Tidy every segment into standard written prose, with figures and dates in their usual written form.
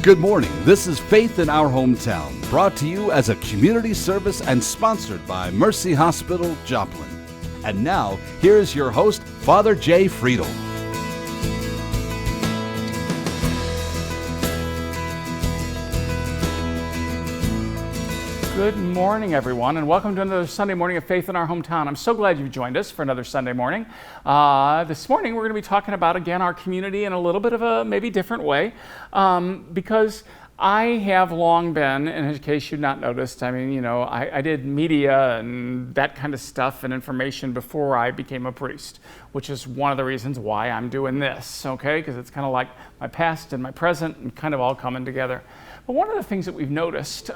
Good morning. This is Faith in Our Hometown, brought to you as a community service and sponsored by Mercy Hospital, Joplin. And now, here's your host, Father Jay Friedel. Good morning, everyone, and welcome to another Sunday morning of Faith in Our Hometown. I'm so glad you've joined us for another Sunday morning. This morning, we're going to be talking about, again, our community in a little bit of a maybe different way, because I have long been, and in case you've not noticed, I did media and that kind of stuff and information before I became a priest, which is one of the reasons why I'm doing this, okay? Because it's kind of like my past and my present and kind of all coming together. But one of the things that we've noticed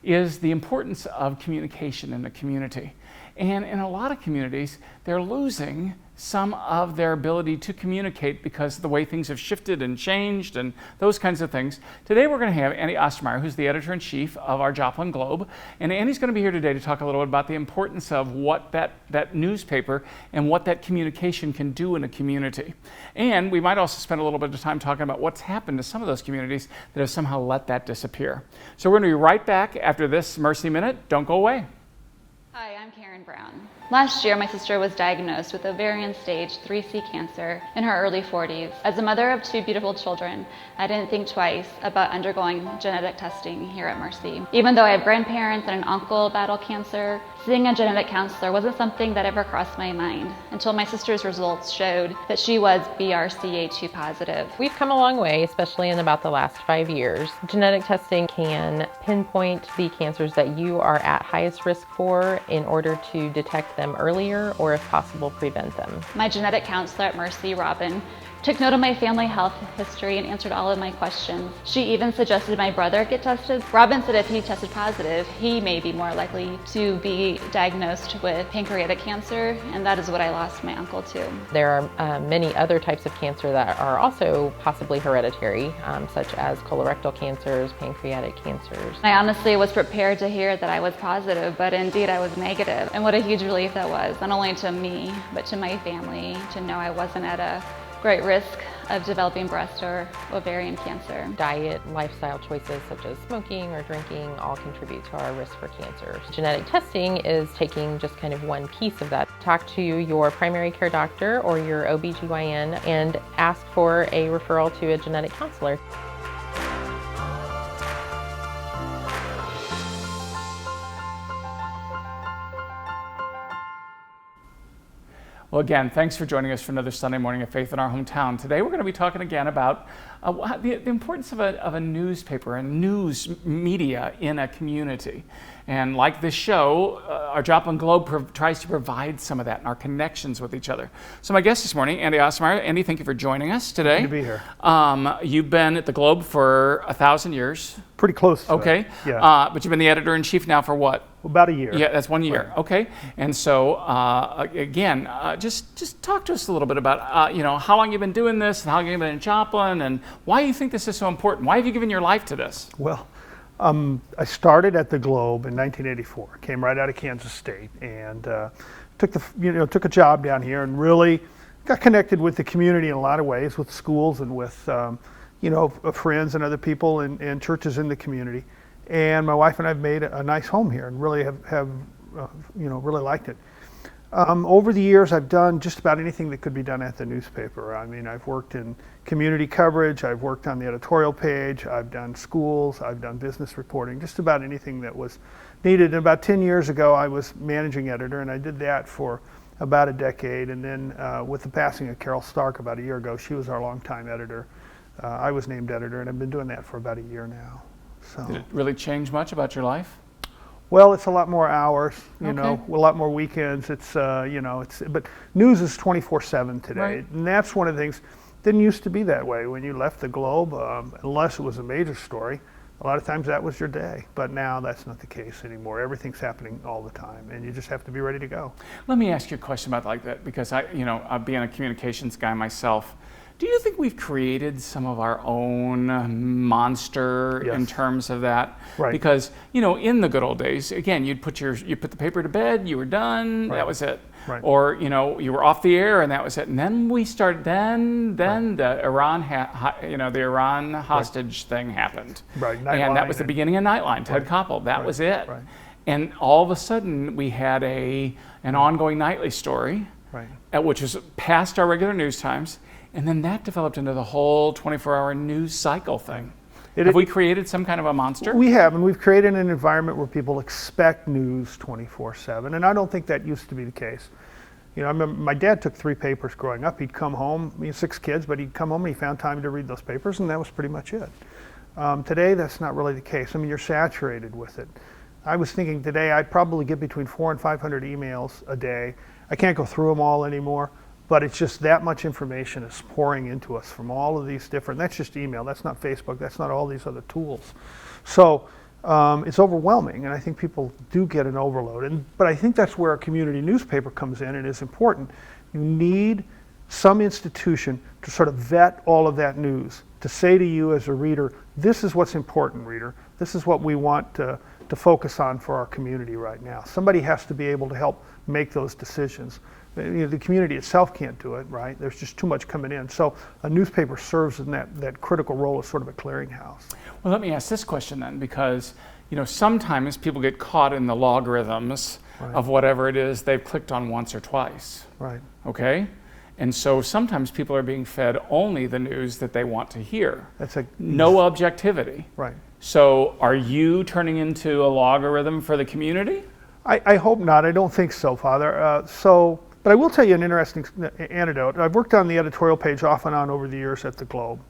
is the importance of communication in the community. And in a lot of communities, they're losing some of their ability to communicate because of the way things have shifted and changed and those kinds of things. Today we're going to have Andy Ostmeyer, who's the editor-in-chief of our Joplin Globe. And Andy's going to be here today to talk a little bit about the importance of what that newspaper and what that communication can do in a community. And we might also spend a little bit of time talking about what's happened to some of those communities that have somehow let that disappear. So we're going to be right back after this Mercy Minute. Don't go away. Hi, I'm Karen Brown. Last year, my sister was diagnosed with ovarian stage 3C cancer in her early 40s. As a mother of two beautiful children, I didn't think twice about undergoing genetic testing here at Mercy. Even though I have grandparents and an uncle battle cancer, seeing a genetic counselor wasn't something that ever crossed my mind until my sister's results showed that she was BRCA2 positive. We've come a long way, especially in about the last 5 years. Genetic testing can pinpoint the cancers that you are at highest risk for in order to detect them earlier or, if possible, prevent them. My genetic counselor at Mercy, Robin, took note of my family health history and answered all of my questions. She even suggested my brother get tested. Robin said if he tested positive, he may be more likely to be diagnosed with pancreatic cancer, and that is what I lost my uncle to. There are many other types of cancer that are also possibly hereditary, such as colorectal cancers, pancreatic cancers. I honestly was prepared to hear that I was positive, but indeed I was negative. And what a huge relief that was, not only to me, but to my family, to know I wasn't at a great risk of developing breast or ovarian cancer. Diet, lifestyle choices such as smoking or drinking all contribute to our risk for cancer. Genetic testing is taking just kind of one piece of that. Talk to your primary care doctor or your OBGYN and ask for a referral to a genetic counselor. Well, again, thanks for joining us for another Sunday morning of Faith in Our Hometown. Today we're going to be talking again about the importance of a newspaper and news media in a community. And like this show, our Joplin Globe tries to provide some of that in our connections with each other. So my guest this morning, Andy Ostmeyer. Andy, thank you for joining us today. Good to be here. You've been at the Globe for 1,000 years. Pretty close to Okay. it. Yeah. But you've been the editor-in-chief now for what? About a year. Yeah, that's 1 year. Right. Okay. And so, again, just talk to us a little bit about, how long you've been doing this, and how long you've been in Joplin, and why you think this is so important. Why have you given your life to this? Well, I started at the Globe in 1984. Came right out of Kansas State and took a job down here and really got connected with the community in a lot of ways, with schools and with friends and other people and churches in the community. And my wife and I have made a nice home here and really have really liked it. Over the years, I've done just about anything that could be done at the newspaper. I mean, I've worked in community coverage, I've worked on the editorial page, I've done schools, I've done business reporting, just about anything that was needed. And about 10 years ago, I was managing editor, and I did that for about a decade. And then with the passing of Carol Stark about a year ago, she was our longtime editor. I was named editor, and I've been doing that for about a year now. So. Did it really change much about your life? Well, it's a lot more hours, a lot more weekends. But news is 24/7 today, right. And that's one of the things. Didn't used to be that way when you left the Globe, unless it was a major story. A lot of times that was your day, but now that's not the case anymore. Everything's happening all the time, and you just have to be ready to go. Let me ask you a question about like that, because being a communications guy myself, Do you think we've created some of our own monster in Yes. terms of that? Right. Because, in the good old days, again, you put the paper to bed, you were done, Right. that was it. Right. Or, you were off the air and that was it. And then we started, then the Iran, the Iran hostage thing happened. Right. And Nightline that was the beginning of Nightline, Ted Koppel, that was it. Right. And all of a sudden we had an ongoing nightly story, Right. which was past our regular news times. And then that developed into the whole 24-hour news cycle thing. Have we created some kind of a monster? We have, and we've created an environment where people expect news 24/7, and I don't think that used to be the case. I remember my dad took 3 papers growing up. He'd come home, 6 kids, but he'd come home and he found time to read those papers, and that was pretty much it. Today, that's not really the case. You're saturated with it. I was thinking today I'd probably get between 400 and 500 emails a day. I can't go through them all anymore. But it's just that much information is pouring into us from all of these different, that's just email, that's not Facebook, that's not all these other tools. So it's overwhelming, and I think people do get an overload. But I think that's where a community newspaper comes in and is important. You need some institution to sort of vet all of that news, to say to you as a reader, this is what's important, reader. This is what we want to focus on for our community right now. Somebody has to be able to help make those decisions. The community itself can't do it, right? There's just too much coming in. So a newspaper serves in that critical role as sort of a clearinghouse. Well, let me ask this question then, because sometimes people get caught in the logarithms of whatever it is they've clicked on once or twice. Right. Okay? And so sometimes people are being fed only the news that they want to hear. No objectivity. Right. So are you turning into a logarithm for the community? I hope not. I don't think so, Father. But I will tell you an interesting anecdote. I've worked on the editorial page off and on over the years at the Globe.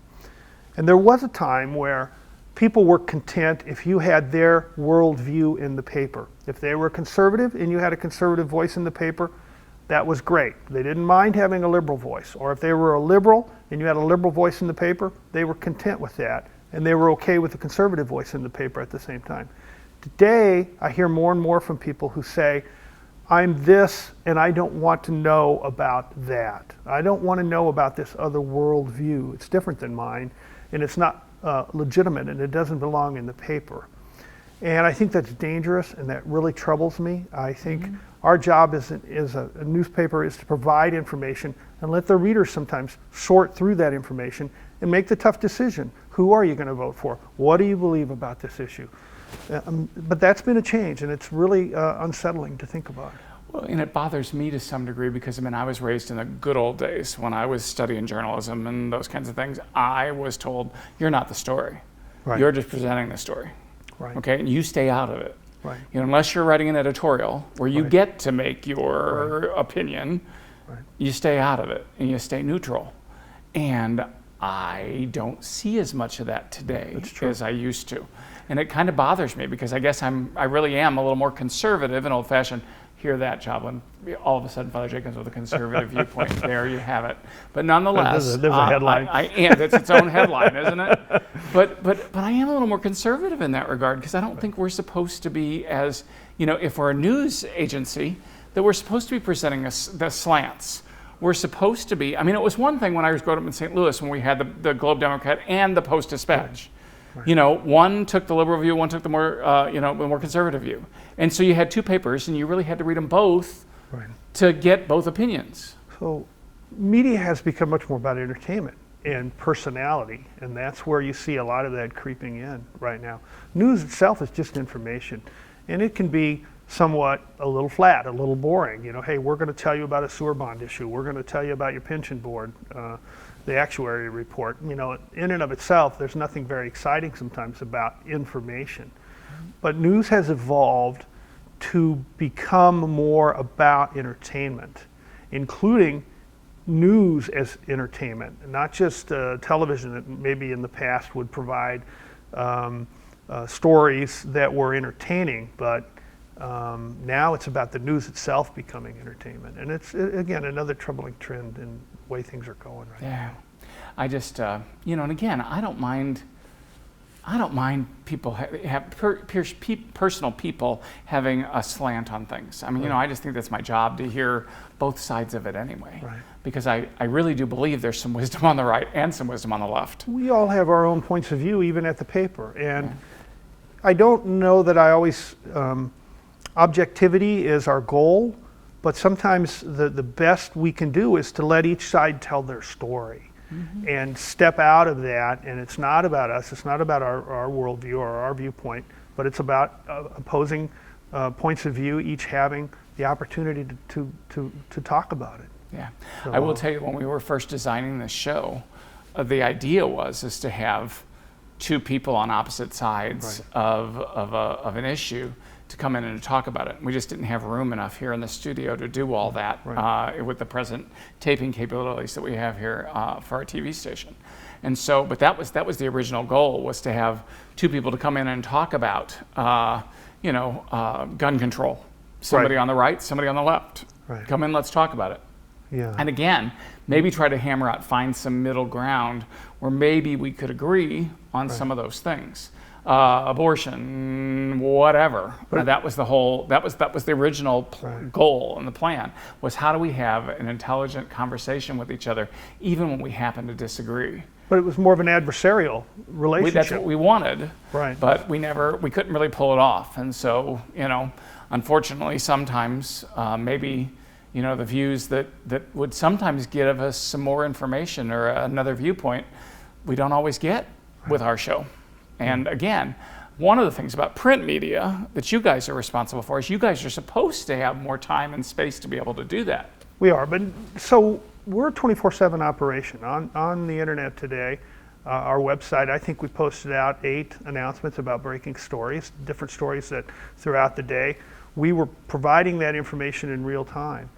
And there was a time where people were content if you had their worldview in the paper. If they were conservative and you had a conservative voice in the paper, that was great. They didn't mind having a liberal voice. Or if they were a liberal and you had a liberal voice in the paper, they were content with that. And they were okay with the conservative voice in the paper at the same time. Today, I hear more and more from people who say, I'm this and I don't want to know about that. I don't want to know about this other worldview. It's different than mine and it's not legitimate and it doesn't belong in the paper. And I think that's dangerous and that really troubles me. I think our job as a newspaper is to provide information and let the readers sometimes sort through that information and make the tough decision. Who are you going to vote for? What do you believe about this issue? But that's been a change, and it's really unsettling to think about. Well, and it bothers me to some degree because, I was raised in the good old days when I was studying journalism and those kinds of things. I was told, you're not the story. Right. You're just presenting the story. Right. Okay, and you stay out of it. Right. Unless you're writing an editorial where you get to make your opinion, you stay out of it and you stay neutral. And I don't see as much of that today as I used to. And it kind of bothers me because I guess I really am a little more conservative and old-fashioned. Hear that, Joplin? All of a sudden, Father Jacobs with a conservative viewpoint. There you have it. But nonetheless, there's a headline. It's its own headline, isn't it? But I am a little more conservative in that regard because I don't think we're supposed to be as, if we're a news agency, that we're supposed to be presenting the slants. We're supposed to be. It was one thing when I was growing up in St. Louis when we had the Globe Democrat and the Post-Dispatch. Right. One took the liberal view, one took the more, the more conservative view. And so you had 2 papers and you really had to read them both to get both opinions. So media has become much more about entertainment and personality, and that's where you see a lot of that creeping in right now. News itself is just information, and it can be somewhat a little flat, a little boring. Hey, we're going to tell you about a sewer bond issue. We're going to tell you about your pension board, the actuary report. In and of itself, there's nothing very exciting sometimes about information. But news has evolved to become more about entertainment, including news as entertainment, not just television that maybe in the past would provide stories that were entertaining, but now it's about the news itself becoming entertainment. And it's, again, another troubling trend in the way things are going right now. I just, and again, I don't mind I don't mind people personal people having a slant on things. I mean, you know, I just think that's my job to hear both sides of it anyway. Right. Because I really do believe there's some wisdom on the right and some wisdom on the left. We all have our own points of view, even at the paper. And I don't know that I always, objectivity is our goal, but sometimes the best we can do is to let each side tell their story. And step out of that, and it's not about us, it's not about our worldview or our viewpoint, but it's about opposing points of view, each having the opportunity to talk about it. Yeah, So, I will tell you, when we were first designing this show, the idea was to have two people on opposite sides of an issue to come in and talk about it. We just didn't have room enough here in the studio to do all that with the present taping capabilities that we have here for our TV station. And so, but that was the original goal, was to have two people to come in and talk about, gun control. Somebody on the right, somebody on the left. Come in, let's talk about it. Yeah. And again, maybe try to hammer out, find some middle ground where maybe we could agree on some of those things. Abortion, whatever. That was the whole. That was the original goal and the plan, was how do we have an intelligent conversation with each other, even when we happen to disagree. But it was more of an adversarial relationship. That's what we wanted. Right. But we couldn't really pull it off, and so unfortunately, sometimes maybe the views that would sometimes give us some more information or another viewpoint, we don't always get with our show. And again, one of the things about print media that you guys are responsible for is you guys are supposed to have more time and space to be able to do that. We are, but so we're a 24/7 operation on the internet today. Our website, I think we posted out 8 announcements about breaking stories, different stories that throughout the day. We were providing that information in real time.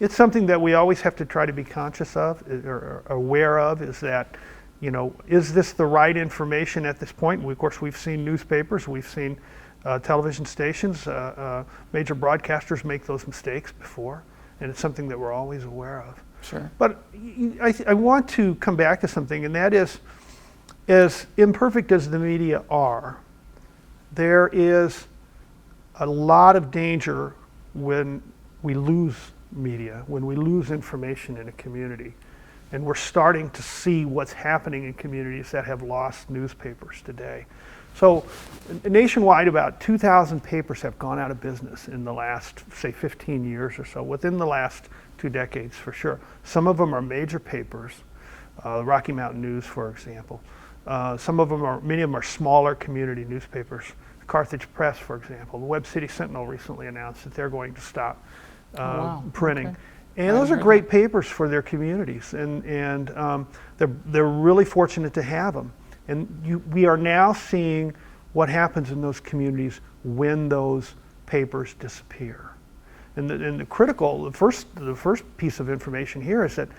It's something that we always have to try to be conscious of or aware of, is that, is this the right information at this point? Of course, we've seen newspapers, we've seen television stations, major broadcasters make those mistakes before, and it's something that we're always aware of. Sure. But I want to come back to something, and that is, as imperfect as the media are, there is a lot of danger when we lose media, when we lose information in a community. And we're starting to see what's happening in communities that have lost newspapers today. So nationwide, about 2,000 papers have gone out of business in the last, say, 15 years or so, within the last 2 decades for sure. Some of them are major papers, Rocky Mountain News, for example. Many of them are smaller community newspapers. Carthage Press, for example. The Webb City Sentinel recently announced that they're going to stop printing. Okay. And those are great papers for their communities, and they're really fortunate to have them. And we are now seeing what happens in those communities when those papers disappear. And the first piece of information here is that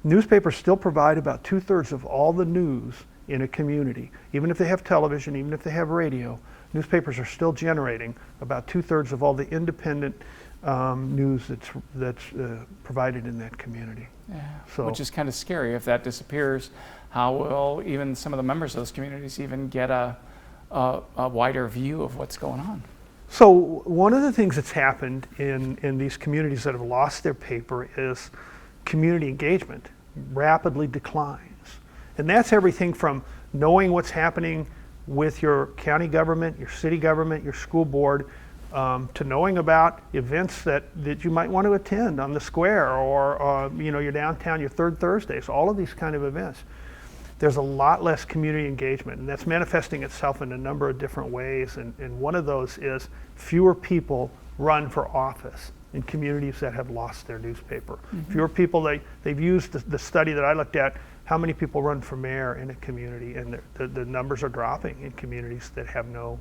newspapers still provide about 2/3 of all the news in a community. Even if they have television, even if they have radio, newspapers are still generating about 2/3 of all the independent news that's provided in that community. Yeah. So, which is kind of scary. If that disappears, how will even some of the members of those communities even get a wider view of what's going on? So one of the things that's happened in these communities that have lost their paper is community engagement rapidly declines. And that's everything from knowing what's happening with your county government, your city government, your school board, to knowing about events that you might want to attend on the square, or your downtown, your Third Thursdays, all of these kind of events. There's a lot less community engagement, and that's manifesting itself in a number of different ways, and one of those is fewer people run for office in communities that have lost their newspaper. Mm-hmm. Fewer people, they've used the study that I looked at, how many people run for mayor in a community, and the numbers are dropping in communities that have no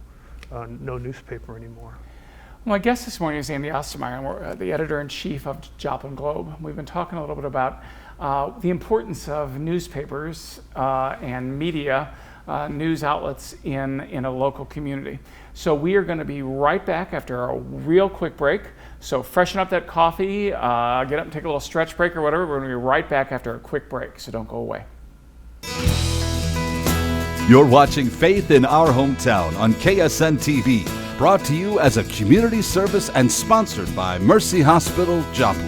newspaper anymore. Well, my guest this morning is Andy Ostmeyer, the editor-in-chief of Joplin Globe. We've been talking a little bit about the importance of newspapers and media, news outlets in a local community. So we are going to be right back after a real quick break. So freshen up that coffee, get up and take a little stretch break or whatever. We're going to be right back after a quick break, so don't go away. You're watching Faith in Our Hometown on KSN TV, brought to you as a community service and sponsored by Mercy Hospital, Joplin.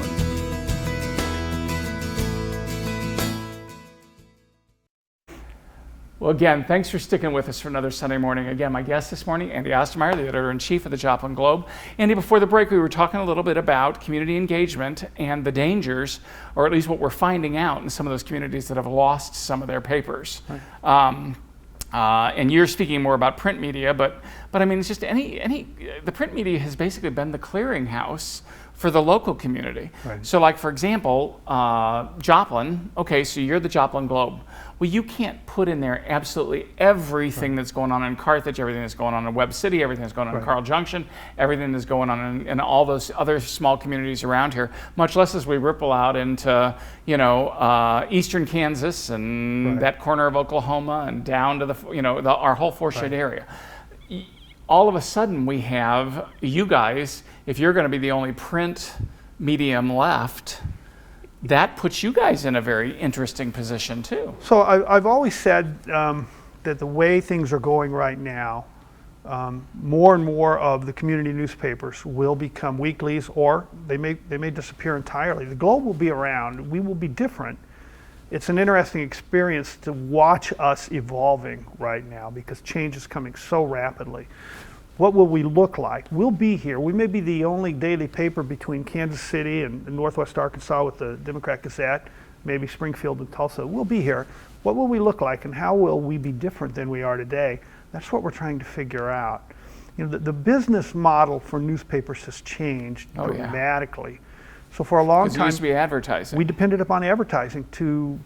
Well, again, thanks for sticking with us for another Sunday morning. Again, my guest this morning, Andy Ostmeyer, the editor-in-chief of the Joplin Globe. Andy, before the break, we were talking a little bit about community engagement and the dangers, or at least what we're finding out in some of those communities that have lost some of their papers. Right. And you're speaking more about print media, but I mean, it's just the print media has basically been the clearinghouse for the local community. Right. So like, for example, Joplin, okay, so you're the Joplin Globe. Well, you can't put in there absolutely everything that's going on in Carthage, everything that's going on in Webb City, everything that's going on in Carl Junction, everything that's going on in all those other small communities around here, much less as we ripple out into, eastern Kansas and that corner of Oklahoma and down to our whole four-shed area. All of a sudden we have you guys, if you're going to be the only print medium left, that puts you guys in a very interesting position too. So I've always said that the way things are going right now, more and more of the community newspapers will become weeklies, or they may disappear entirely. The Globe will be around. We will be different. It's an interesting experience to watch us evolving right now because change is coming so rapidly. What will we look like? We'll be here. We may be the only daily paper between Kansas City and Northwest Arkansas with the Democrat Gazette, maybe Springfield and Tulsa. We'll be here. What will we look like and how will we be different than we are today? That's what we're trying to figure out. The business model for newspapers has changed dramatically. So for a long time, it used to be advertising. We depended upon advertising to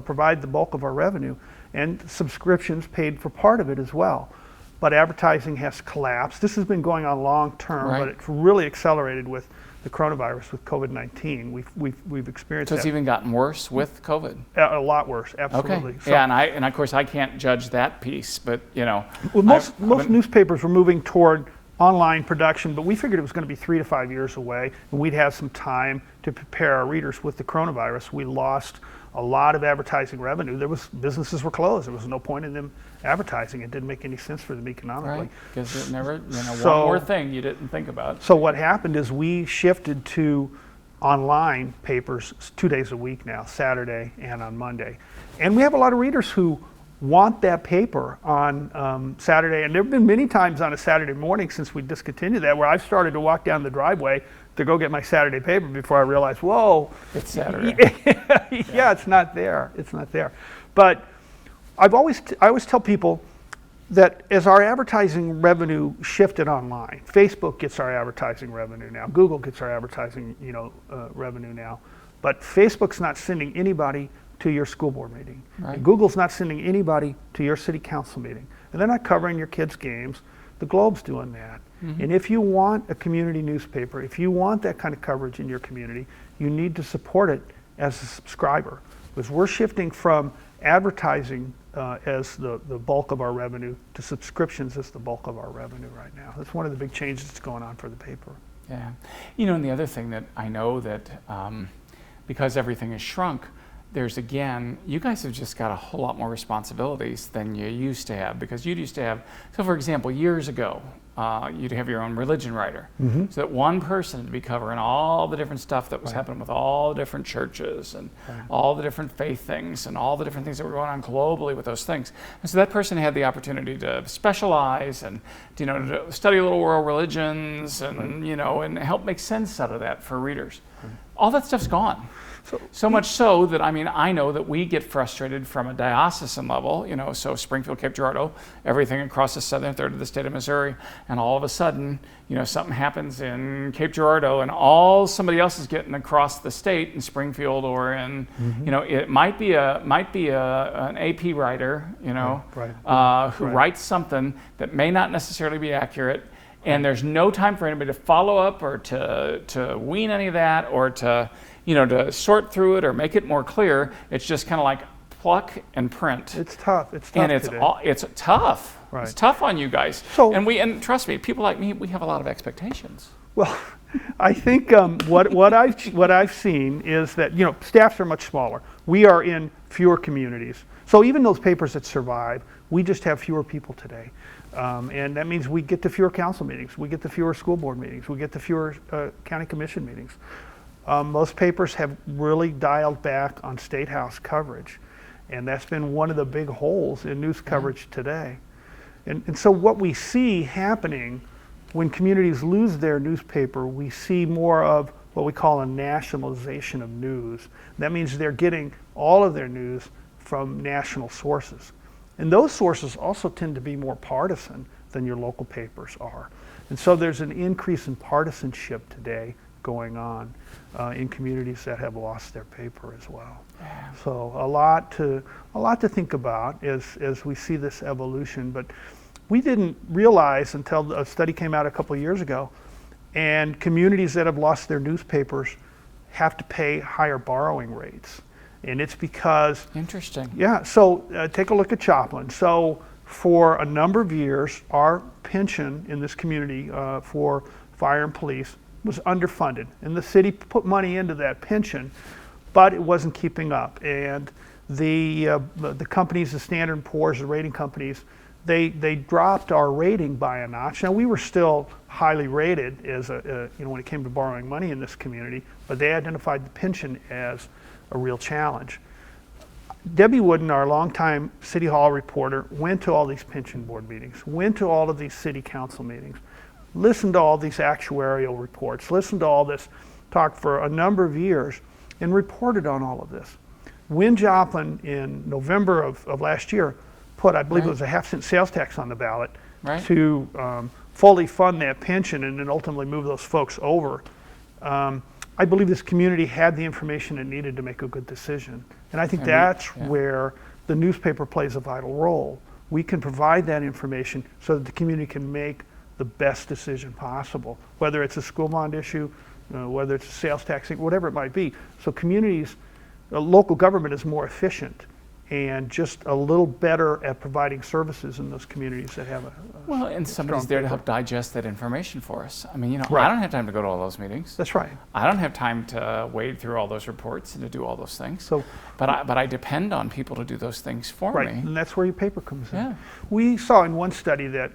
provide the bulk of our revenue, and subscriptions paid for part of it as well. But advertising has collapsed. This has been going on long term, but it's really accelerated with the coronavirus, with COVID-19. We've experienced that. So it's even gotten worse with COVID. A lot worse, absolutely. Okay. So, and of course I can't judge that piece, but Well, most newspapers were moving toward online production, but we figured it was going to be 3 to 5 years away, and we'd have some time to prepare our readers. With the coronavirus, we lost a lot of advertising revenue. Businesses were closed. There was no point in them advertising. It didn't make any sense for them economically. Right, because it never, one more thing you didn't think about. So what happened is we shifted to online papers 2 days a week now, Saturday and on Monday. And we have a lot of readers who want that paper on Saturday, and there have been many times on a Saturday morning since we discontinued that where I've started to walk down the driveway to go get my Saturday paper before I realize, whoa, it's Saturday. It's not there. It's not there. But I always tell people that as our advertising revenue shifted online, Facebook gets our advertising revenue now, Google gets our advertising revenue now, but Facebook's not sending anybody to your school board meeting. Right. And Google's not sending anybody to your city council meeting. And they're not covering your kids' games. The Globe's doing that. Mm-hmm. And if you want a community newspaper, if you want that kind of coverage in your community, you need to support it as a subscriber. Because we're shifting from advertising as the bulk of our revenue to subscriptions as the bulk of our revenue right now. That's one of the big changes that's going on for the paper. Yeah. And the other thing that I know that because everything has shrunk, you guys have just got a whole lot more responsibilities than you used to have, because you used to have, so for example, years ago, you'd have your own religion writer. Mm-hmm. So that one person would be covering all the different stuff that was happening with all the different churches and all the different faith things and all the different things that were going on globally with those things. And so that person had the opportunity to specialize and, to study a little world religions and, and help make sense out of that for readers. All that stuff's gone. So much so that, I know that we get frustrated from a diocesan level, so Springfield, Cape Girardeau, everything across the southern third of the state of Missouri, and all of a sudden, something happens in Cape Girardeau and somebody else is getting across the state in Springfield or in, it might be an AP writer, who writes something that may not necessarily be accurate, and there's no time for anybody to follow up or to wean any of that or to sort through it or make it more clear. It's just kind of like pluck and print. It's tough. It's tough. And it's tough. Right. It's tough on you guys. And trust me, people like me, we have a lot of expectations. Well, I think what I've seen is that staffs are much smaller. We are in fewer communities. So even those papers that survive, we just have fewer people today. And that means we get to fewer council meetings, we get to fewer school board meetings, we get to fewer county commission meetings. Most papers have really dialed back on state house coverage. And that's been one of the big holes in news coverage today. And so what we see happening when communities lose their newspaper, we see more of what we call a nationalization of news. That means they're getting all of their news from national sources. And those sources also tend to be more partisan than your local papers are. And so there's an increase in partisanship today going on in communities that have lost their paper as well. Yeah. So a lot to think about as we see this evolution. But we didn't realize until a study came out a couple of years ago, and communities that have lost their newspapers have to pay higher borrowing rates. And it's because... Interesting. Yeah, so take a look at Joplin. So for a number of years, our pension in this community for fire and police was underfunded. And the city put money into that pension, but it wasn't keeping up. And the companies, the Standard & Poor's, the rating companies, they dropped our rating by a notch. Now we were still highly rated as when it came to borrowing money in this community, but they identified the pension as a real challenge. Debbie Wooden, our longtime City Hall reporter, went to all these pension board meetings, went to all of these city council meetings, listened to all these actuarial reports, listened to all this talk for a number of years, and reported on all of this. When Joplin, in November of last year, put, I believe it was a half-cent sales tax on the ballot to fully fund that pension and then ultimately move those folks over, I believe this community had the information it needed to make a good decision. And I think that's where the newspaper plays a vital role. We can provide that information so that the community can make the best decision possible, whether it's a school bond issue, whether it's a sales tax, whatever it might be. So communities, local government is more efficient and just a little better at providing services in those communities that have and somebody's there to help digest that information for us. I mean, Right. I don't have time to go to all those meetings. That's right. I don't have time to wade through all those reports and to do all those things. So, but I depend on people to do those things for right, me. and that's where your paper comes in. Yeah. We saw in one study that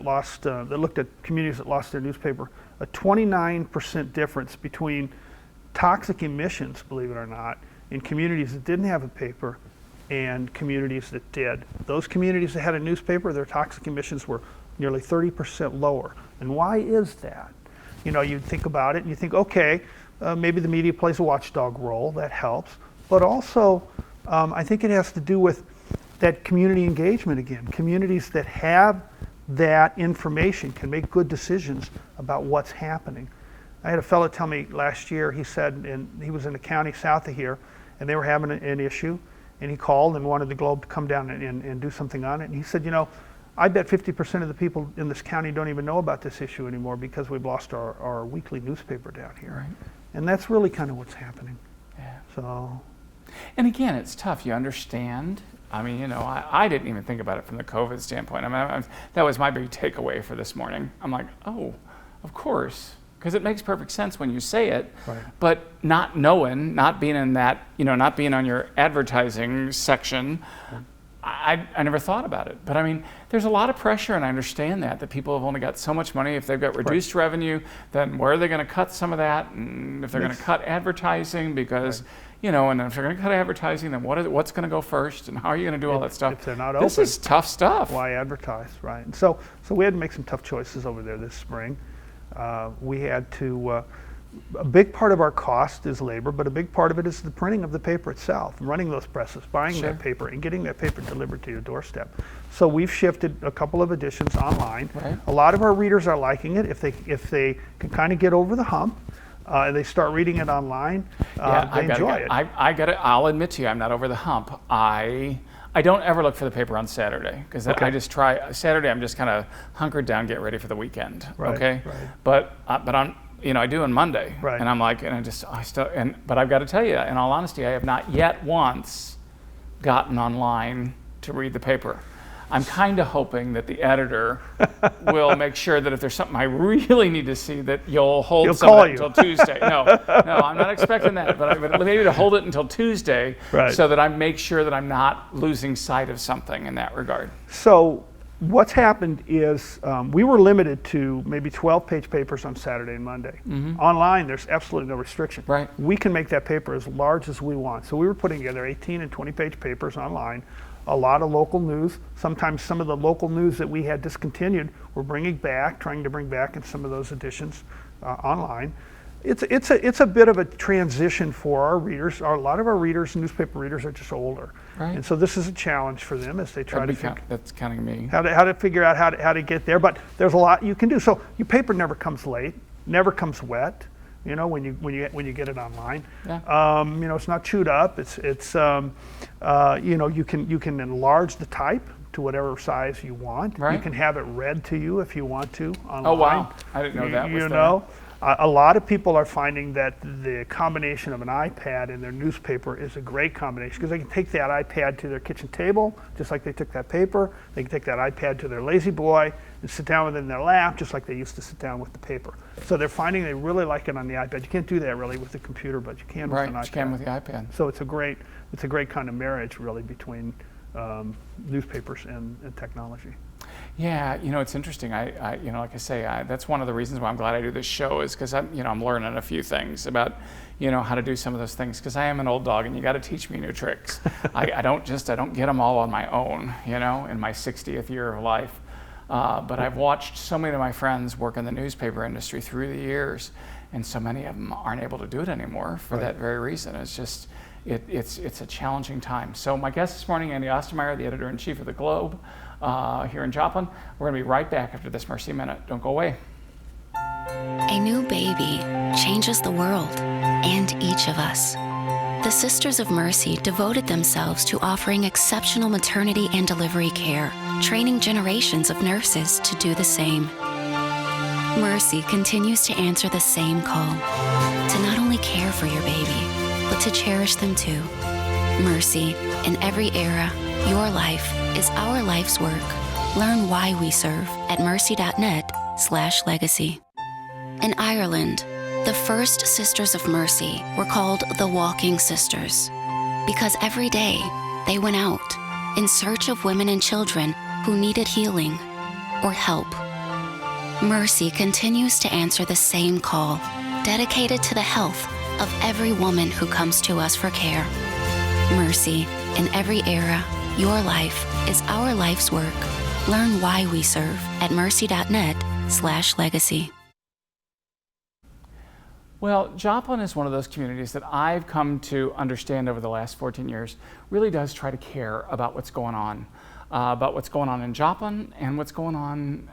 looked at communities that lost their newspaper, a 29% difference between toxic emissions, believe it or not, in communities that didn't have a paper and communities that did. Those communities that had a newspaper, their toxic emissions were nearly 30% lower. And why is that? You think about it and you think, okay, maybe the media plays a watchdog role, that helps. But also, I think it has to do with that community engagement again. Communities that have that information can make good decisions about what's happening. I had a fellow tell me last year, he said, and he was in a county south of here, and they were having an issue, and he called and wanted the Globe to come down and do something on it. And he said, I bet 50% of the people in this county don't even know about this issue anymore because we've lost our weekly newspaper down here. Right. And that's really kind of what's happening. Yeah. So. And again, it's tough. You understand. I mean, I didn't even think about it from the COVID standpoint. I mean, that was my big takeaway for this morning. I'm like, oh, of course. Because it makes perfect sense when you say it, right. But not knowing, not being in that, not being on your advertising section, I never thought about it. But I mean, there's a lot of pressure, and I understand that people have only got so much money. If they've got reduced revenue, then where are they going to cut some of that? And if they're going to cut advertising, because, and if they're going to cut advertising, then what's going to go first, and how are you going to do all that stuff? If they're not this open, is tough stuff. Why advertise, right? And so we had to make some tough choices over there this spring. We had to, a big part of our cost is labor, but a big part of it is the printing of the paper itself, running those presses, buying that paper, and getting that paper delivered to your doorstep. So we've shifted a couple of editions online. Right. A lot of our readers are liking it. If they can kind of get over the hump, and they start reading it online, they enjoy it. I'll admit to you, I'm not over the hump. I don't ever look for the paper on Saturday because I just try Saturday. I'm just kind of hunkered down, get ready for the weekend. Right, okay, right. But on I do on Monday, right. And I'm like, but I've got to tell you, in all honesty, I have not yet once gotten online to read the paper. I'm kind of hoping that the editor will make sure that if there's something I really need to see, that you'll hold He'll some call of that you. until Tuesday. No, I'm not expecting that, but maybe to hold it until Tuesday, Right. so that I make sure that I'm not losing sight of something in that regard. So what's happened is we were limited to maybe 12-page papers on Saturday and Monday. Online, there's absolutely no restriction. Right. We can make that paper as large as we want. So we were putting together 18 and 20-page papers online, a lot of local news. Sometimes some of the local news that we had discontinued, we're trying to bring back in some of those editions online. It's a bit of a transition for our readers. A lot of our readers, newspaper readers, are just older, Right. and so this is a challenge for them as they try to That's kind of me. how to figure out how to get there. But there's a lot you can do. So your paper never comes late, never comes wet. You know, when you get it online, Yeah. you know, it's not chewed up. It's you know, you can enlarge the type to whatever size you want. Right. You can have it read to you if you want to online. Oh, wow. I didn't know that was You there. know, a lot of people are finding that the combination of an iPad and their newspaper is a great combination, because they can take that iPad to their kitchen table, just like they took that paper. They can take that iPad to their lazy boy and sit down with it in their lap, just like they used to sit down with the paper. So they're finding they really like it on the iPad. You can't do that really with the computer, but you can with an iPad. Right, you can with the iPad. So it's a great kind of marriage really between newspapers and technology. Yeah, you know, it's interesting. I you know, like I say, that's one of the reasons why I'm glad I do this show, is because I'm learning a few things about, how to do some of those things, because I am an old dog and you got to teach me new tricks. I don't get them all on my own, in my 60th year of life. But I've watched so many of my friends work in the newspaper industry through the years, and so many of them aren't able to do it anymore for that very reason. It's just, it's a challenging time. So my guest this morning, Andy Ostmeyer, the editor-in-chief of the Globe, here in Joplin. We're going to be right back after this Mercy Minute. Don't go away. A new baby changes the world and each of us. The Sisters of Mercy devoted themselves to offering exceptional maternity and delivery care, training generations of nurses to do the same. Mercy continues to answer the same call, to not only care for your baby, but to cherish them too. Mercy, in every era, your life is our life's work. Learn why we serve at mercy.net/legacy. In Ireland, the first Sisters of Mercy were called the Walking Sisters because every day they went out in search of women and children who needed healing or help. Mercy continues to answer the same call, dedicated to the health of every woman who comes to us for care. Mercy, in every era, your life is our life's work. Learn why we serve at mercy.net/legacy. Well, Joplin is one of those communities that I've come to understand over the last 14 years really does try to care about what's going on in Joplin and what's going on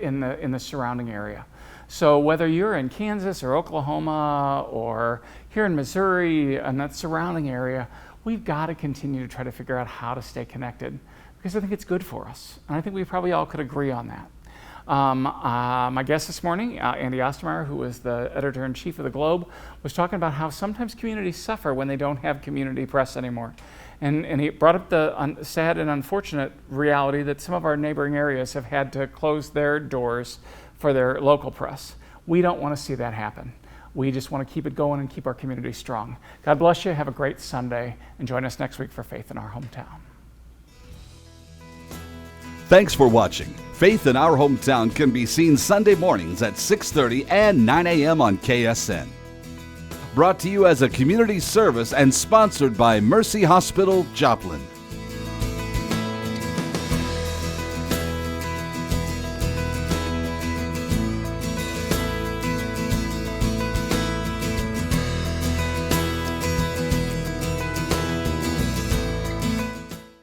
in the surrounding area. So whether you're in Kansas or Oklahoma or here in Missouri and that surrounding area, we've got to continue to try to figure out how to stay connected, because I think it's good for us. And I think we probably all could agree on that. My guest this morning, Andy Ostmeyer, who is the editor-in-chief of the Globe, was talking about how sometimes communities suffer when they don't have community press anymore. And he brought up the sad and unfortunate reality that some of our neighboring areas have had to close their doors for their local press. We don't want to see that happen. We just want to keep it going and keep our community strong. God bless you. Have a great Sunday. And join us next week for Faith in Our Hometown. Thanks for watching. Faith in Our Hometown can be seen Sunday mornings at 6:30 and 9 a.m. on KSN. Brought to you as a community service and sponsored by Mercy Hospital, Joplin.